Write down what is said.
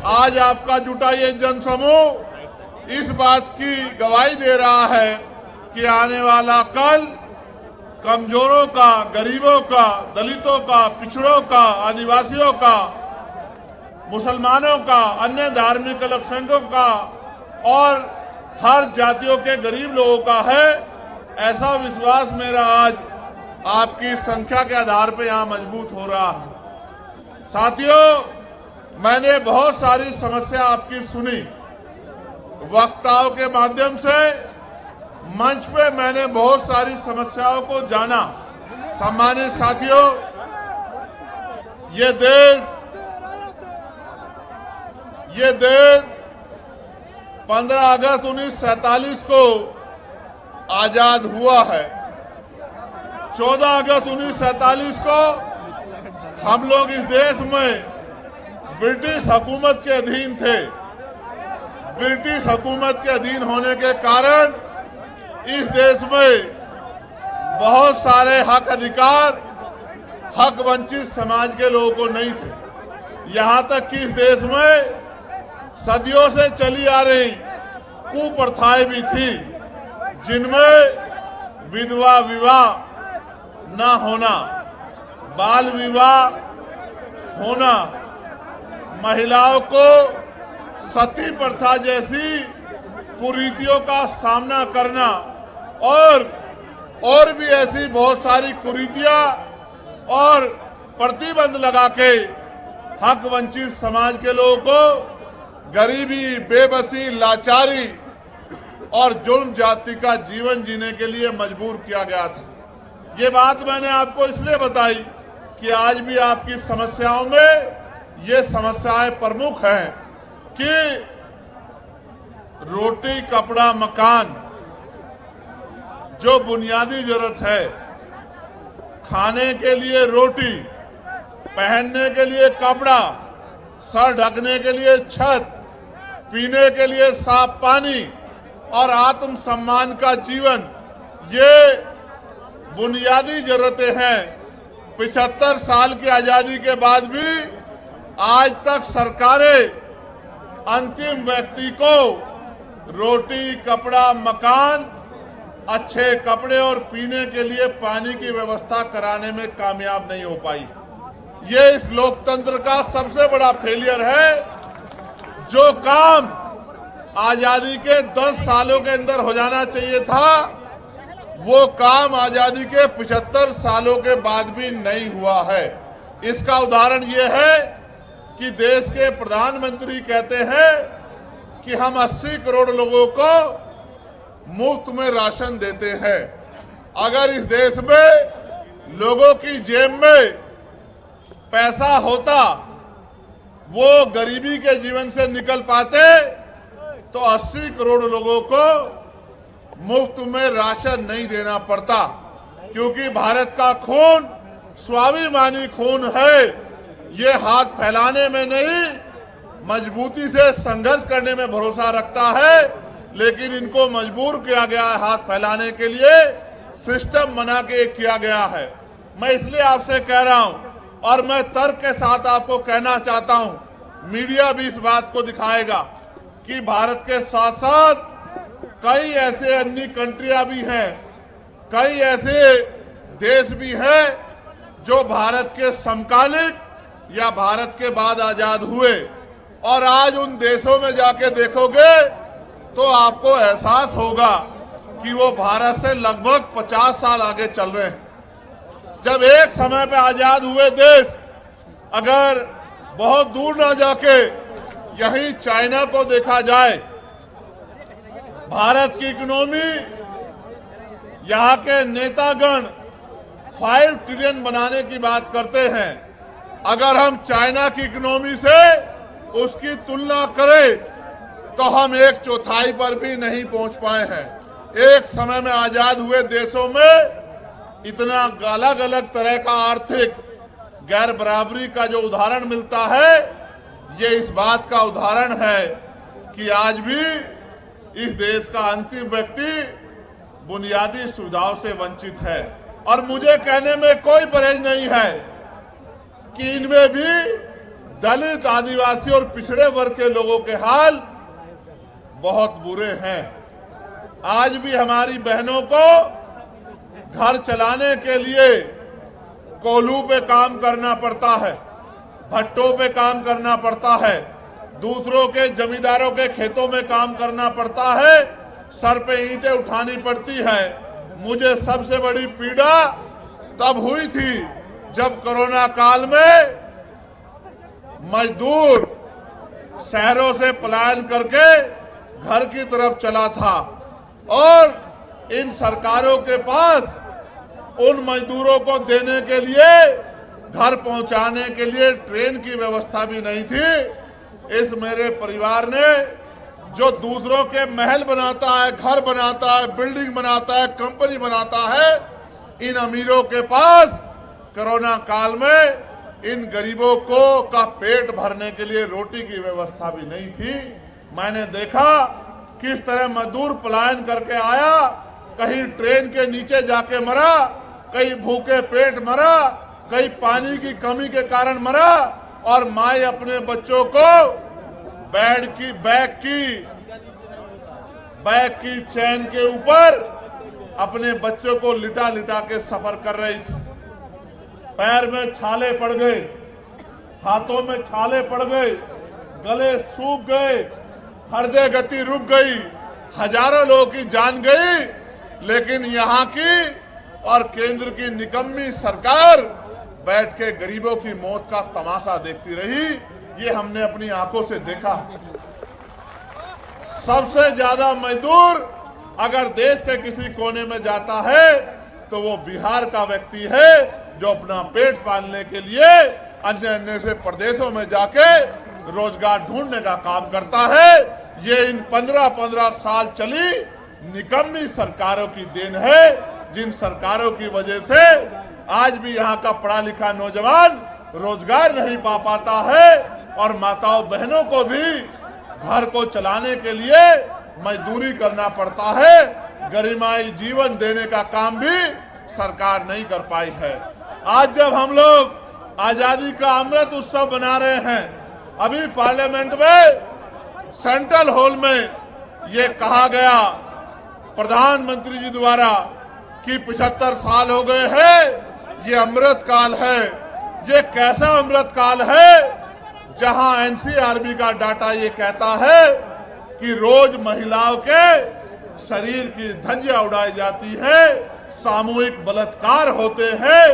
आज आपका जुटा ये जनसमूह इस बात की गवाही दे रहा है कि आने वाला कल कमजोरों का, गरीबों का, दलितों का, पिछड़ों का, आदिवासियों का, मुसलमानों का, अन्य धार्मिक अल्पसंख्यकों का और हर जातियों के गरीब लोगों का है। ऐसा विश्वास मेरा आज आपकी संख्या के आधार पर यहां मजबूत हो रहा है। साथियों, मैंने बहुत सारी समस्या आपकी सुनी, वक्ताओं के माध्यम से मंच पे मैंने बहुत सारी समस्याओं को जाना। सम्मानित साथियों, ये देश 15 अगस्त 1947 को आजाद हुआ है। 14 अगस्त 1947 को हम लोग इस देश में ब्रिटिश हुकूमत के अधीन थे। ब्रिटिश हुकूमत के अधीन होने के कारण इस देश में बहुत सारे हक अधिकार हक वंचित समाज के लोगों को नहीं थे। यहां तक कि इस देश में सदियों से चली आ रही कुप्रथाएं भी थी, जिनमें विधवा विवाह न होना, बाल विवाह होना, महिलाओं को सती प्रथा जैसी कुरीतियों का सामना करना और भी ऐसी बहुत सारी कुरीतियां और प्रतिबंध लगा के हक वंचित समाज के लोगों को गरीबी, बेबसी, लाचारी और जुल्म जाति का जीवन जीने के लिए मजबूर किया गया था। ये बात मैंने आपको इसलिए बताई कि आज भी आपकी समस्याओं में ये समस्याएं प्रमुख हैं कि रोटी, कपड़ा, मकान जो बुनियादी जरूरत है, खाने के लिए रोटी, पहनने के लिए कपड़ा, सर ढकने के लिए छत, पीने के लिए साफ पानी और आत्म सम्मान का जीवन, ये बुनियादी जरूरतें हैं। 75 साल की आजादी के बाद भी आज तक सरकारें अंतिम व्यक्ति को रोटी, कपड़ा, मकान, अच्छे कपड़े और पीने के लिए पानी की व्यवस्था कराने में कामयाब नहीं हो पाई। ये इस लोकतंत्र का सबसे बड़ा फेलियर है। जो काम आजादी के 10 सालों के अंदर हो जाना चाहिए था, वो काम आजादी के 75 सालों के बाद भी नहीं हुआ है। इसका उदाहरण ये है कि देश के प्रधानमंत्री कहते हैं कि हम 80 करोड़ लोगों को मुफ्त में राशन देते हैं। अगर इस देश में लोगों की जेब में पैसा होता, वो गरीबी के जीवन से निकल पाते, तो 80 करोड़ लोगों को मुफ्त में राशन नहीं देना पड़ता। क्योंकि भारत का खून स्वाभिमानी खून है। ये हाथ फैलाने में नहीं, मजबूती से संघर्ष करने में भरोसा रखता है, लेकिन इनको मजबूर किया गया है हाथ फैलाने के लिए, सिस्टम बना के किया गया है। मैं इसलिए आपसे कह रहा हूं और मैं तर्क के साथ आपको कहना चाहता हूं, मीडिया भी इस बात को दिखाएगा कि भारत के साथ साथ कई ऐसे अन्य कंट्रियां भी हैं, कई ऐसे देश भी हैं जो भारत के समकालिक या भारत के बाद आजाद हुए, और आज उन देशों में जाके देखोगे तो आपको एहसास होगा कि वो भारत से लगभग 50 साल आगे चल रहे हैं। जब एक समय पे आजाद हुए देश अगर बहुत दूर ना जाके यहीं चाइना को देखा जाए, भारत की इकोनॉमी, यहाँ के नेतागण 5 ट्रिलियन बनाने की बात करते हैं। अगर हम चाइना की इकोनॉमी से उसकी तुलना करें तो हम 1/4 पर भी नहीं पहुंच पाए हैं। एक समय में आजाद हुए देशों में इतना अलग अलग तरह का आर्थिक गैर बराबरी का जो उदाहरण मिलता है, ये इस बात का उदाहरण है कि आज भी इस देश का अंतिम व्यक्ति बुनियादी सुविधाओं से वंचित है। और मुझे कहने में कोई परहेज नहीं है कि इनमें भी दलित, आदिवासी और पिछड़े वर्ग के लोगों के हाल बहुत बुरे हैं। आज भी हमारी बहनों को घर चलाने के लिए कोल्हू पे काम करना पड़ता है, भट्टों पे काम करना पड़ता है, दूसरों के जमींदारों के खेतों में काम करना पड़ता है, सर पे ईंटें उठानी पड़ती है। मुझे सबसे बड़ी पीड़ा तब हुई थी जब कोरोना काल में मजदूर शहरों से पलायन करके घर की तरफ चला था और इन सरकारों के पास उन मजदूरों को देने के लिए, घर पहुंचाने के लिए ट्रेन की व्यवस्था भी नहीं थी। इस मेरे परिवार ने जो दूसरों के महल बनाता है, घर बनाता है, बिल्डिंग बनाता है, कंपनी बनाता है, इन अमीरों के पास कोरोना काल में इन गरीबों को का पेट भरने के लिए रोटी की व्यवस्था भी नहीं थी। मैंने देखा किस तरह मजदूर पलायन करके आया, कहीं ट्रेन के नीचे जाके मरा, कहीं भूखे पेट मरा, कहीं पानी की कमी के कारण मरा, और माए अपने बच्चों को बैग की चैन के ऊपर अपने बच्चों को लिटा लिटा के सफर कर रही थी। पैर में छाले पड़ गए, हाथों में छाले पड़ गए, गले सूख गए, हृदय गति रुक गई, हजारों लोगों की जान गई। लेकिन यहाँ की और केंद्र की निकम्मी सरकार बैठ के गरीबों की मौत का तमाशा देखती रही। ये हमने अपनी आंखों से देखा। सबसे ज्यादा मजदूर अगर देश के किसी कोने में जाता है तो वो बिहार का व्यक्ति है, जो अपना पेट पालने के लिए अन्य अन्य से प्रदेशों में जाके रोजगार ढूंढने का काम करता है। ये इन 15-15 साल चली निकम्मी सरकारों की देन है, जिन सरकारों की वजह से आज भी यहाँ का पढ़ा लिखा नौजवान रोजगार नहीं पा पाता है और माताओं बहनों को भी घर को चलाने के लिए मजदूरी करना पड़ता है। गरिमाई जीवन देने का काम भी सरकार नहीं कर पाई है। आज जब हम लोग आजादी का अमृत उत्सव मना रहे हैं, अभी पार्लियामेंट में सेंट्रल हॉल में ये कहा गया प्रधानमंत्री जी द्वारा कि 75 साल हो गए हैं, ये अमृत काल है। ये कैसा अमृत काल है जहां एनसीआरबी का डाटा ये कहता है कि रोज महिलाओं के शरीर की धज्जियां उड़ाई जाती है, सामूहिक बलात्कार होते हैं।